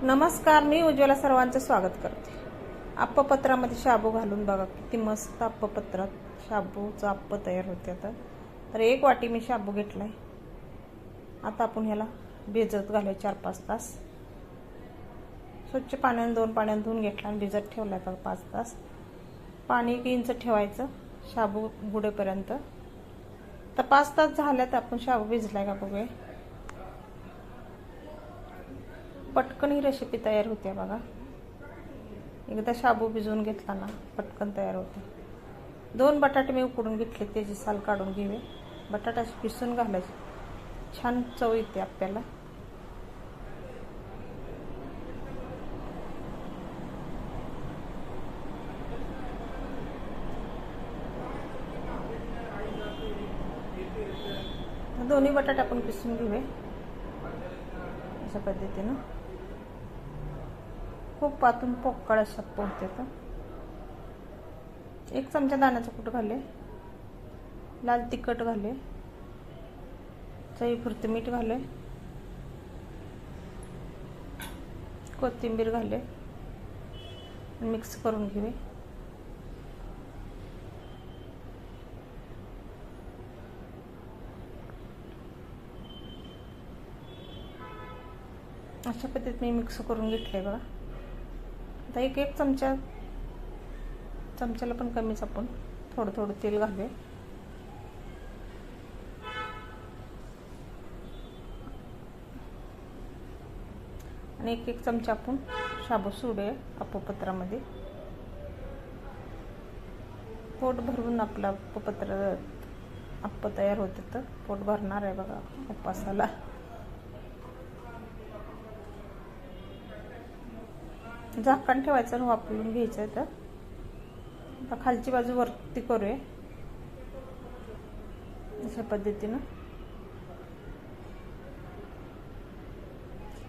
नमस्कार, मी उज्ज्वला सर्वांचं स्वागत करते। अप्पपत्रामध्ये शाबू घालून बघा किती मस्त अप्पपत्रात शाबूचं अप्प तयार होते। आता तर 1 वाटी मी शाबू घेतलाय। आता आपण ह्याला भिजत घालूया 4-5 तास। स्वच्छ पाण्याने 2 पाण्याने धुवून घेतला आणि भिजत ठेवलाय बघा 5 तास। पाणी 1 इंच ठेवायचं शाबू बुडेपर्यंत। तर 5 तास झाल्यात आपण शाबू भिजलाय का बघूया। पटकन ही रेसिपी तयार होते बघा। एकदा शाबू भिजवून घेतला ना पटकन तयार होते। 2 बटाटे मी उकडून घेतले, त्याची साल काढून घ्यावे। बटाटा किसून घालायचे, छान चव येते आपल्याला। दोन्ही बटाटे आपण किसून घेऊया अशा पद्धतीनं। खूप पातून पोकळ अशा पोहते। तर 1 चमचा दाण्याचं कूट घाले, लाल तिखट घाले, चवीपुरतं मीठ घाले, कोथिंबीर घाले, मिक्स करून घेऊ। अशा पद्धतीने मी मिक्स करून घेतले बघा। आता 1 चमच्याला पण कमीच आपण थोडं थोडं तेल घालूया। आणि 1 चमचा आपण शाबू सोडूया अप्पपत्रामध्ये। पोट भरून आपला अप्पपत्र अप्प तयार होते। तर पोट भरणार आहे बघा उपासाला। झाकण ठेवायचं आणि वाफवून घ्यायचं। तर आता खालची बाजू वरती करूया अशा पद्धतीनं।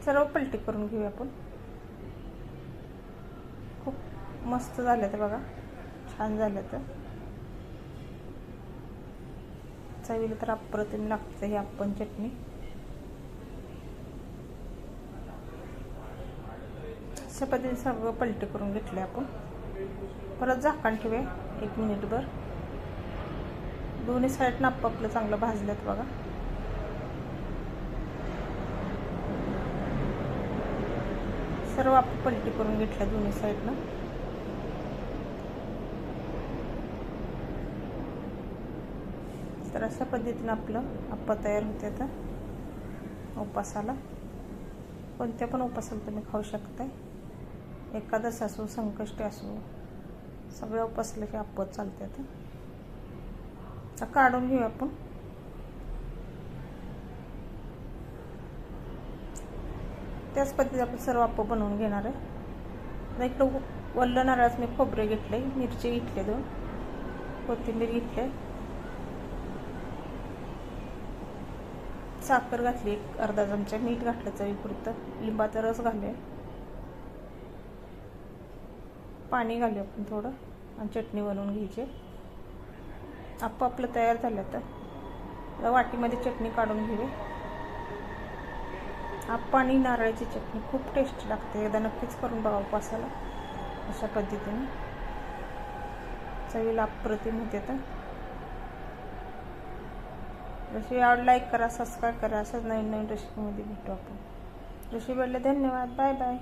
सर्व पलटी करून घेऊया आपण। खूप मस्त झाले तर बघा, छान झाले। तर चवीला तर अप्रतिम लागते ही आपण चटणी। अशा पद्धतीने सगळं पलटी करून घेतले आपण। परत झाकण ठेवूया 1 मिनिटभर। दोन्ही साईडनं आपलं चांगलं भाजलेत बघा। सर्व आपण पलटी करून घेतल्या दोन्ही साईडनं। तर अशा पद्धतीने आपलं अप्प तयार होते। आता उपासाला कोणत्या पण उपासाला तुम्ही खाऊ शकता। एकादश असो, संकष्टी असो, सगळ्या उपासले की अप्प चालते। आता काढून घेऊ आपण। त्याच पद्धतीने आपण सर्व अप्प बनवून घेणार आहे। इकडं वल्ल नारळाचं मी खोबरे घेतले, मिरची घेतले 2, कोथिंबीर घेतले, साखर घातली 1 अर्धा चमचा, मीठ घातलं चवीपुरतं, लिंबाचा रस घाले, पाणी घालू आपण थोडं आणि चटणी बनवून घ्यायची। अप्प आपलं तयार झालं। तर वाटीमध्ये चटणी काढून घेऊ। अप्प आणि नारळाची चटणी खूप टेस्टी लागते, एकदा नक्कीच करून बघा उपासाला अशा पद्धतीने। चवीला अप्रतिम होते। तर रेसिपी आवडली लाईक करा, सबस्क्राईब करा। असंच नवीन नवीन रेसिपीमध्ये भेटू आपण। रेसिपी आवडली धन्यवाद, बाय बाय।